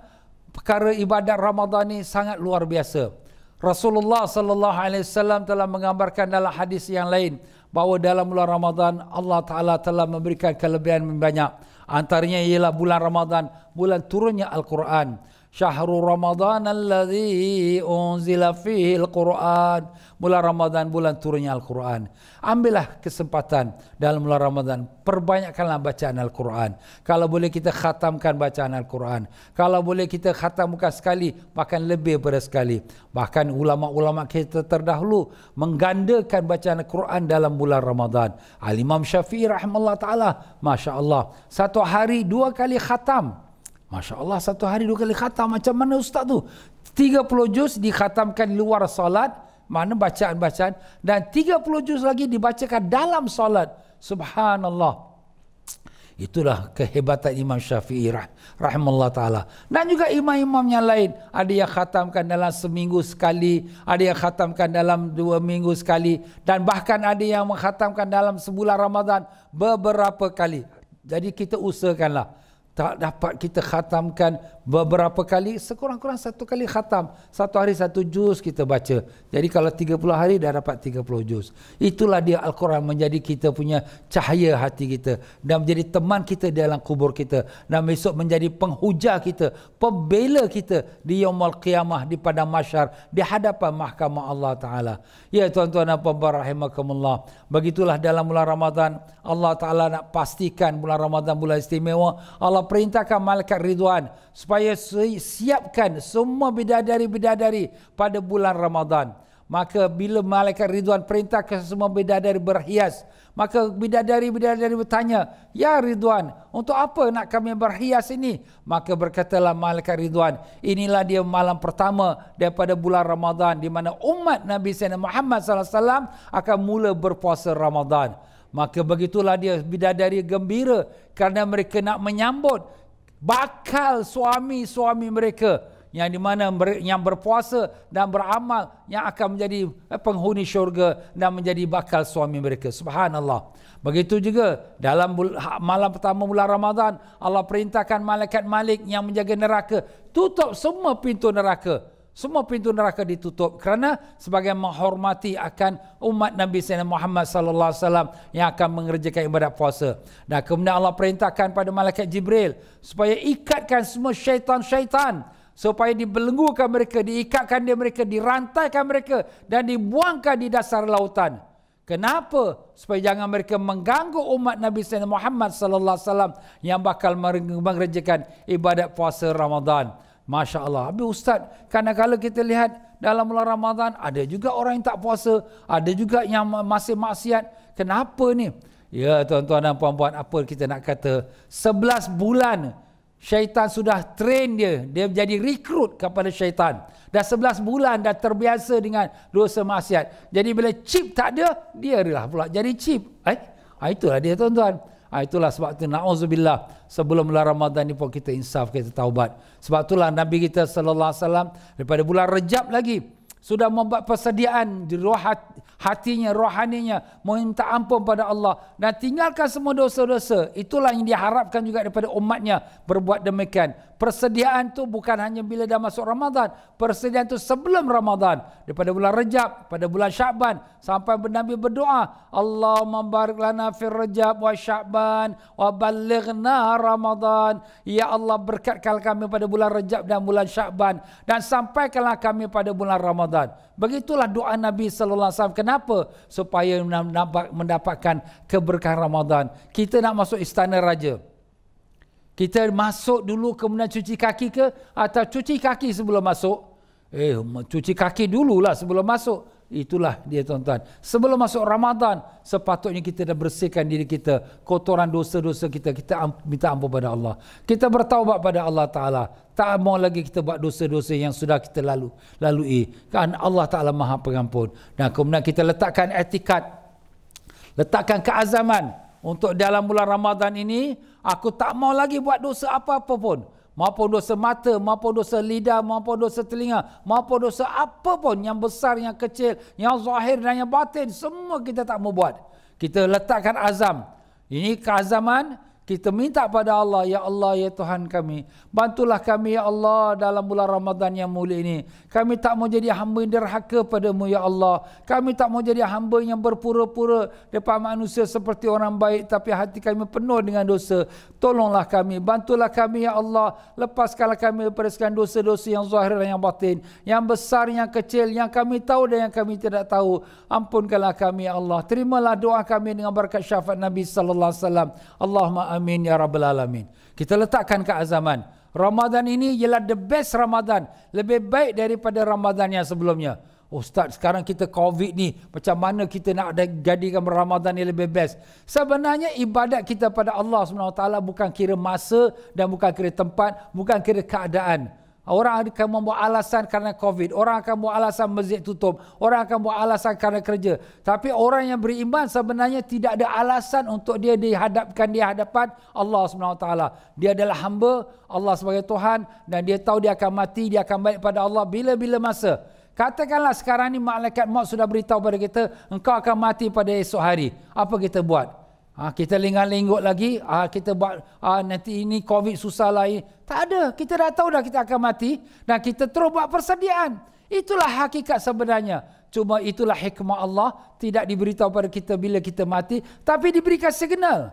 perkara ibadat Ramadan ini sangat luar biasa. Rasulullah sallallahu alaihi wasallam telah menggambarkan dalam hadis yang lain bahawa dalam bulan Ramadan Allah Taala telah memberikan kelebihan banyak. Antaranya ialah bulan Ramadan, bulan turunnya Al-Quran. Syahrul Ramadan alladzi unzila fihi al-Quran. Bulan Ramadan, bulan turunnya Al-Quran. Ambillah kesempatan dalam bulan Ramadan, perbanyakkanlah bacaan Al-Quran. Kalau boleh kita khatamkan bacaan Al-Quran. Kalau boleh kita khatam bukan sekali, bahkan lebih daripada sekali. Bahkan ulama-ulama kita terdahulu menggandakan bacaan Al-Quran dalam bulan Ramadan. Al-Imam Syafi'i rahimahullah ta'ala, Masya Allah, satu hari 2 kali khatam. Masya Allah, satu hari 2 kali khatam. Macam mana ustaz tu? 30 juz dikhatamkan di luar salat, mana bacaan-bacaan, dan 30 juz lagi dibacakan dalam salat. Subhanallah. Itulah kehebatan Imam Syafi'i rahimahullah ta'ala. Dan juga imam-imam yang lain, ada yang khatamkan dalam seminggu sekali, ada yang khatamkan dalam 2 minggu sekali, dan bahkan ada yang mengkhatamkan dalam sebulan Ramadan beberapa kali. Jadi kita usahakanlah, tak dapat kita khatamkan beberapa kali, sekurang-kurang 1 kali khatam. 1 hari 1 juz kita baca. Jadi kalau 30 hari dah dapat 30 juz. Itulah dia Al-Quran menjadi kita punya cahaya hati kita, dan menjadi teman kita dalam kubur kita, dan besok menjadi penghujah kita, pembela kita di yaumul qiyamah, di padang mahsyar, di hadapan mahkamah Allah Ta'ala. Ya tuan-tuan dan puan-puan rahimakumullah, begitulah dalam bulan Ramadan Allah Ta'ala nak pastikan bulan Ramadan bulan istimewa. Allah perintahkan malaikat Ridwan supaya siapkan semua bidadari-bidadari pada bulan Ramadan. Maka bila malaikat Ridwan perintahkan semua bidadari berhias, maka bidadari-bidadari bertanya, "Ya Ridwan, untuk apa nak kami berhias ini?" Maka berkatalah malaikat Ridwan, "Inilah dia malam pertama daripada bulan Ramadan, di mana umat Nabi Sayyidina Muhammad SAW akan mula berpuasa Ramadan." Maka begitulah dia bidadari gembira kerana mereka nak menyambut bakal suami-suami mereka, yang di mana yang berpuasa dan beramal yang akan menjadi penghuni syurga dan menjadi bakal suami mereka. Subhanallah. Begitu juga dalam malam pertama bulan Ramadan, Allah perintahkan malaikat Malik yang menjaga neraka, tutup semua pintu neraka. Semua pintu neraka ditutup kerana sebagai menghormati akan umat Nabi Sayyidina Muhammad sallallahu alaihi wasallam yang akan mengerjakan ibadat puasa. Dan kemudian Allah perintahkan pada malaikat Jibril supaya ikatkan semua syaitan-syaitan, supaya dibelenggukan mereka, diikatkan mereka, dirantaikan mereka dan dibuangkan di dasar lautan. Kenapa? Supaya jangan mereka mengganggu umat Nabi Sayyidina Muhammad sallallahu alaihi wasallam yang bakal mengerjakan ibadat puasa Ramadan. Masya Allah. Habis Ustaz, kadang-kadang kita lihat dalam bulan Ramadan ada juga orang yang tak puasa, ada juga yang masih maksiat. Kenapa ni? Ya tuan-tuan dan puan-puan, apa kita nak kata? 11 bulan syaitan sudah train dia jadi rekrut kepada syaitan. Dah 11 bulan dah terbiasa dengan dosa maksiat. Jadi bila chip tak ada, dia adalah pula jadi chip. Itulah dia tuan-tuan. Itulah sebab itu, na'udzubillah, sebelum bulan Ramadan ni pun kita insaf, kita taubat. Sebab itulah Nabi kita sallallahu alaihi wasallam daripada bulan Rejab lagi, sudah membuat persediaan di hatinya, rohaninya, meminta ampun pada Allah dan tinggalkan semua dosa-dosa. Itulah yang diharapkan juga daripada umatnya berbuat demikian. Persediaan tu bukan hanya bila dah masuk Ramadan, persediaan tu sebelum Ramadan, daripada bulan Rejab, pada bulan Sya'ban, sampai Nabi berdoa, Allahumma barik lana fir Rejab wa Sya'ban wa balighna Ramadan. Ya Allah, berkatkan kami pada bulan Rejab dan bulan Sya'ban, dan sampaikanlah kami pada bulan Ramadan. Begitulah doa Nabi sallallahu alaihi wasallam. Kenapa? Supaya mendapatkan keberkahan Ramadan. Kita nak masuk istana raja, kita masuk dulu kemudian cuci kaki ke, atau cuci kaki sebelum masuk? Cuci kaki dululah sebelum masuk. Itulah dia tuan-tuan. Sebelum masuk Ramadan, sepatutnya kita dah bersihkan diri kita, kotoran dosa-dosa kita. Kita minta ampun pada Allah. Kita bertaubat pada Allah Ta'ala. Tak mau lagi kita buat dosa-dosa yang sudah kita lalui. Kan Allah Ta'ala Maha Pengampun. Dan kemudian kita letakkan etikat, letakkan keazaman untuk dalam bulan Ramadan ini, aku tak mau lagi buat dosa apa-apa pun. Maupun dosa mata, maupun dosa lidah, maupun dosa telinga, maupun dosa apa pun, yang besar, yang kecil, yang zahir dan yang batin, semua kita tak mau buat. Kita letakkan azam. Ini keazaman. Kita minta pada Allah, ya Allah, ya Tuhan kami, bantulah kami ya Allah dalam bulan Ramadan yang mulia ini. Kami tak mau jadi hamba yang derhaka padamu ya Allah. Kami tak mau jadi hamba yang berpura-pura depan manusia seperti orang baik, tapi hati kami penuh dengan dosa. Tolonglah kami, bantulah kami ya Allah. Lepaskanlah kami daripada segala dosa-dosa yang zahir dan yang batin, yang besar, yang kecil, yang kami tahu dan yang kami tidak tahu. Ampunkanlah kami ya Allah. Terimalah doa kami dengan berkat syafaat Nabi sallallahu alaihi wasallam. Allahumma amin ya rabbal alamin. Kita letakkan keazaman. Ramadan ini ialah the best Ramadan. Lebih baik daripada Ramadan yang sebelumnya. Ustaz, sekarang kita COVID ni, macam mana kita nak jadikan Ramadan ni lebih best? Sebenarnya ibadat kita pada Allah SWT bukan kira masa dan bukan kira tempat, bukan kira keadaan. Orang akan membuat alasan kerana COVID. Orang akan buat alasan masjid tutup. Orang akan buat alasan kerana kerja. Tapi orang yang beriman sebenarnya tidak ada alasan untuk dia dihadapkan di hadapan Allah SWT. Dia adalah hamba Allah sebagai Tuhan, dan dia tahu dia akan mati, dia akan balik pada Allah bila-bila masa. Katakanlah sekarang ni malaikat maut sudah beritahu pada kita, engkau akan mati pada esok hari. Apa kita buat? Kita lengah-lenggok lagi, kita buat nanti ini COVID susah lah. Tak ada, kita dah tahu dah kita akan mati, dan kita terus buat persediaan. Itulah hakikat sebenarnya. Cuma itulah hikmah Allah, tidak diberitahu pada kita bila kita mati, tapi diberikan signal.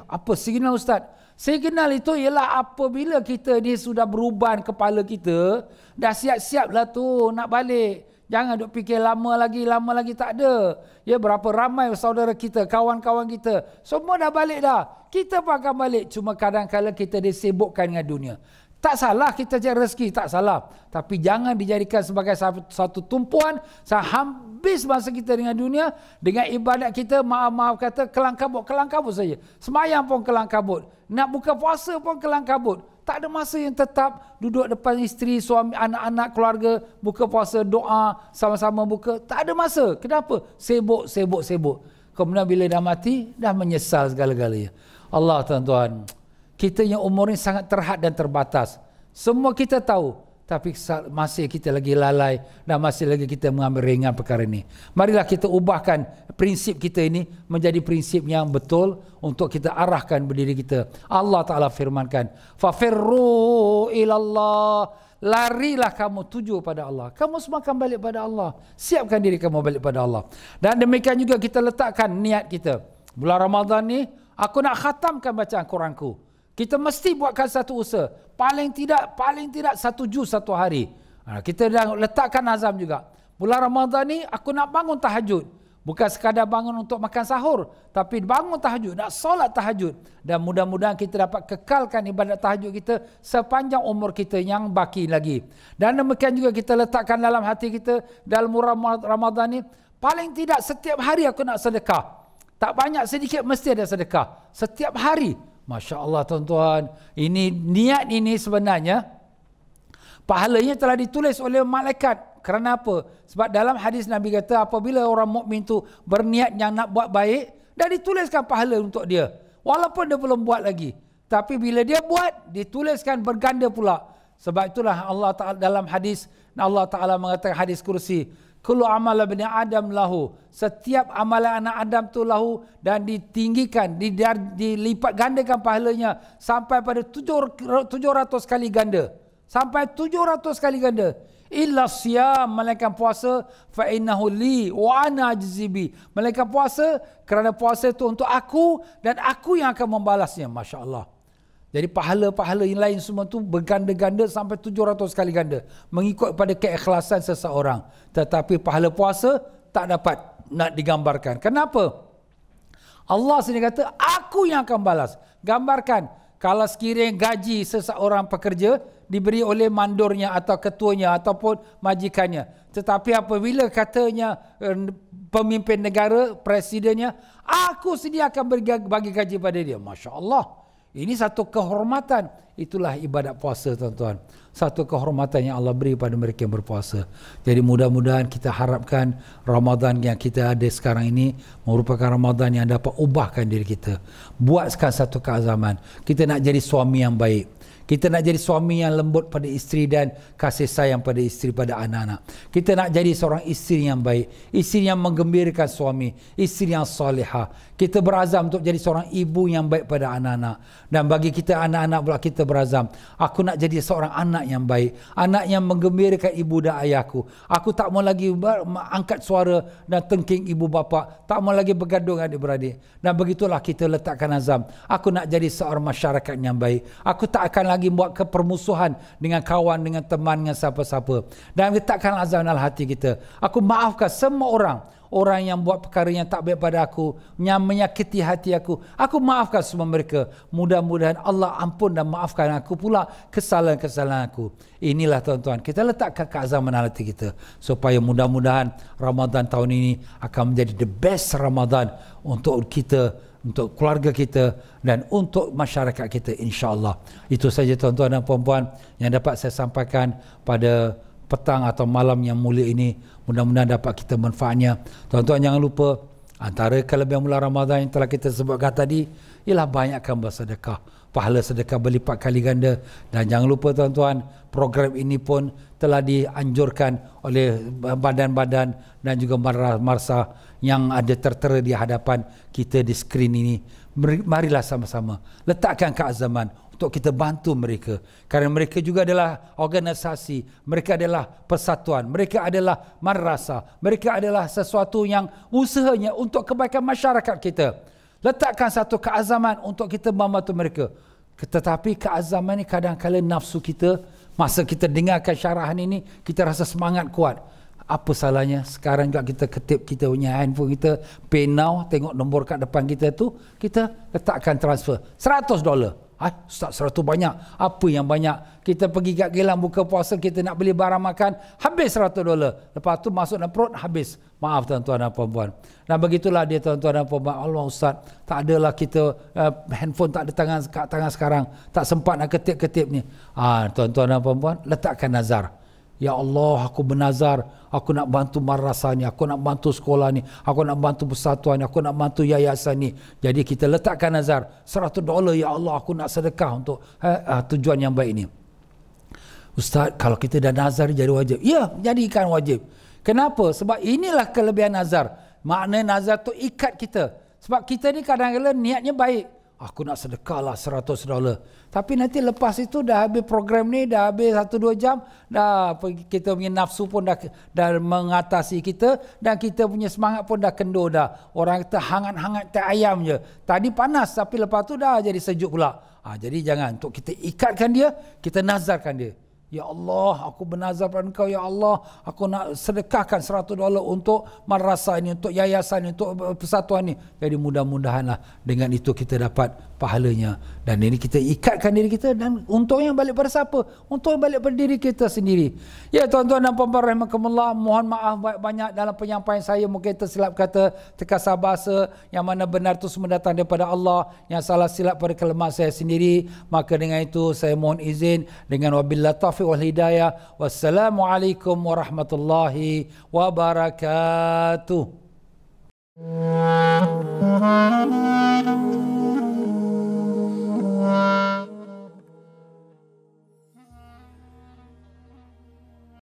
Apa signal Ustaz? Signal itu ialah apabila kita ni sudah beruban kepala kita, dah siap-siap lah tu nak balik. Jangan duk fikir lama lagi tak ada. Ya, berapa ramai saudara kita, kawan-kawan kita, semua dah balik dah. Kita pun akan balik. Cuma kadang-kadang kita disibukkan dengan dunia. Tak salah kita cari rezeki, tak salah. Tapi jangan dijadikan sebagai satu tumpuan. Habis masa kita dengan dunia, dengan ibadat kita, maaf kata, kelang kabut saja. Semayang pun kelang kabut. Nak buka puasa pun kelang kabut. Tak ada masa yang tetap duduk depan isteri, suami, anak-anak, keluarga, buka puasa, doa, sama-sama buka. Tak ada masa. Kenapa? Sibuk. Kemudian bila dah mati, dah menyesal segala-galanya. Allah tuan-tuan, kita yang umur ni sangat terhad dan terbatas. Semua kita tahu. Tapi masih kita lagi lalai, dan masih lagi kita mengambil ringan perkara ini. Marilah kita ubahkan prinsip kita ini menjadi prinsip yang betul untuk kita arahkan berdiri kita. Allah Ta'ala firmankan, fafirru ilallah, larilah kamu tuju pada Allah. Kamu semua akan balik pada Allah. Siapkan diri kamu balik pada Allah. Dan demikian juga kita letakkan niat kita. Bulan Ramadan ni, aku nak khatamkan bacaan Quranku. Kita mesti buatkan satu usaha. Paling tidak 1 juz satu hari. Kita dah letakkan azam juga. Bulan Ramadan ni aku nak bangun tahajud. Bukan sekadar bangun untuk makan sahur, tapi bangun tahajud, nak solat tahajud. Dan mudah-mudahan kita dapat kekalkan ibadat tahajud kita sepanjang umur kita yang baki lagi. Dan demikian juga kita letakkan dalam hati kita, dalam Ramadan ni, paling tidak setiap hari aku nak sedekah. Tak banyak sedikit mesti ada sedekah. Setiap hari. Masya Allah tuan-tuan, ini niat ini sebenarnya pahalanya telah ditulis oleh malaikat. Kerana apa? Sebab dalam hadis Nabi kata, apabila orang mukmin tu berniat yang nak buat baik, dah dituliskan pahala untuk dia. Walaupun dia belum buat lagi, tapi bila dia buat, dituliskan berganda pula. Sebab itulah Allah Ta'ala dalam hadis, Allah Ta'ala mengatakan hadis kursi, kullu amal bani Adam lahu, setiap amalan anak Adam tu lahu, dan ditinggikan, dilipat gandakan pahalanya sampai pada 700 kali ganda. Sampai 700 kali ganda. Illa siyam, melainkan puasa, fa innahu li wa ana ajzibi. Melainkan puasa, kerana puasa itu untuk aku dan aku yang akan membalasnya. Masya Allah. Jadi pahala-pahala yang lain semua tu berganda-ganda sampai 700 kali ganda. Mengikut pada keikhlasan seseorang. Tetapi pahala puasa tak dapat nak digambarkan. Kenapa? Allah sendiri kata, aku yang akan balas. Gambarkan, kalau sekiranya gaji seseorang pekerja diberi oleh mandornya atau ketuanya ataupun majikannya. Tetapi apabila katanya pemimpin negara, presidennya, aku sedia akan bagi gaji pada dia. Masya Allah. Ini satu kehormatan. Itulah ibadat puasa, tuan-tuan. Satu kehormatan yang Allah beri pada mereka yang berpuasa. Jadi mudah-mudahan kita harapkan Ramadan yang kita ada sekarang ini merupakan Ramadan yang dapat ubahkan diri kita. Buatkan satu keazaman. Kita nak jadi suami yang baik. Kita nak jadi suami yang lembut pada isteri dan kasih sayang pada isteri, pada anak-anak. Kita nak jadi seorang isteri yang baik, isteri yang menggembirakan suami, isteri yang salihah. Kita berazam untuk jadi seorang ibu yang baik pada anak-anak. Dan bagi kita anak-anak pula kita berazam, aku nak jadi seorang anak yang baik, anak yang menggembirakan ibu dan ayahku. Aku tak mau lagi angkat suara dan tengking ibu bapa, tak mau lagi bergaduh dengan adik-beradik. Dan begitulah kita letakkan azam, aku nak jadi seorang masyarakat yang baik. Aku tak akan lagi buat kepermusuhan dengan kawan, dengan teman, dengan siapa-siapa. Dan letakkan azam dalam hati kita, aku maafkan semua orang yang buat perkara yang tak baik pada aku, yang menyakiti hati aku maafkan semua mereka. Mudah-mudahan Allah ampun dan maafkan aku pula kesalahan-kesalahan aku. Inilah tuan-tuan, kita letakkan keazaman hati kita, supaya mudah-mudahan Ramadan tahun ini akan menjadi the best Ramadan untuk kita, untuk keluarga kita dan untuk masyarakat kita, insya-Allah. Itu saja tuan-tuan dan puan-puan yang dapat saya sampaikan pada petang atau malam yang mulia ini. Mudah-mudahan dapat kita manfaatnya. Tuan-tuan jangan lupa, antara kelebihan bulan Ramadan yang telah kita sebutkan tadi ialah banyakkan bersedekah. Pahala sedekah berlipat kali ganda. Dan jangan lupa tuan-tuan, program ini pun telah dianjurkan oleh badan-badan dan juga marsa yang ada tertera di hadapan kita di skrin ini. Marilah sama-sama letakkan keazaman untuk kita bantu mereka, kerana mereka juga adalah organisasi, mereka adalah persatuan, mereka adalah madrasah, mereka adalah sesuatu yang usahanya untuk kebaikan masyarakat kita. Letakkan satu keazaman untuk kita membantu mereka. Tetapi keazaman ini kadang-kadang nafsu kita, masa kita dengarkan syarahan ini, kita rasa semangat kuat. Apa salahnya sekarang juga kita ketip kita punya handphone kita, pay now, tengok nombor kat depan kita tu, kita letakkan transfer $100. Ustaz, 100 banyak. Apa yang banyak? Kita pergi kat Gelang buka puasa, kita nak beli barang makan, habis $100. Lepas tu masuk dalam perut, habis. Maaf tuan-tuan dan puan-puan. Dan begitulah dia tuan-tuan dan puan-puan. Allah Ustaz, tak adalah kita handphone tak ada kat tangan sekarang, tak sempat nak ketip-ketip ni. Tuan-tuan dan puan-puan, letakkan nazar. Ya Allah, aku bernazar, aku nak bantu madrasah ni, aku nak bantu sekolah ni, aku nak bantu persatuan ni, aku nak bantu yayasan ni. Jadi kita letakkan nazar, $100, ya Allah, aku nak sedekah untuk tujuan yang baik ni. Ustaz, kalau kita dah nazar jadi wajib. Ya, jadikan wajib. Kenapa? Sebab inilah kelebihan nazar. Makna nazar tu ikat kita. Sebab kita ni kadang-kadang niatnya baik. Aku nak sedekah lah $100. Tapi nanti lepas itu dah habis program ni, dah habis 1-2 jam, dah kita punya nafsu pun dah mengatasi kita, dan kita punya semangat pun dah kendur dah. Orang kata hangat-hangat teh ayam je. Tadi panas tapi lepas tu dah jadi sejuk pula. Jadi jangan, untuk kita ikatkan dia, kita nazarkan dia. Ya Allah, aku bernazar pada Engkau, ya Allah, aku nak sedekahkan $100 untuk madrasah ini, untuk yayasan ini, untuk persatuan ini. Jadi mudah-mudahanlah dengan itu kita dapat pahalanya. Dan ini kita ikatkan diri kita, dan untungnya balik pada siapa? Untungnya balik pada diri kita sendiri. Ya tuan-tuan dan puan-puan rahimakumullah, mohon maaf banyak dalam penyampaian saya, mungkin tersilap kata, terkasar bahasa. Yang mana benar itu semua datang daripada Allah, yang salah silap pada kelemahan saya sendiri. Maka dengan itu saya mohon izin dengan wabillahi taufiq wal hidayah. Wassalamualaikum warahmatullahi wabarakatuh.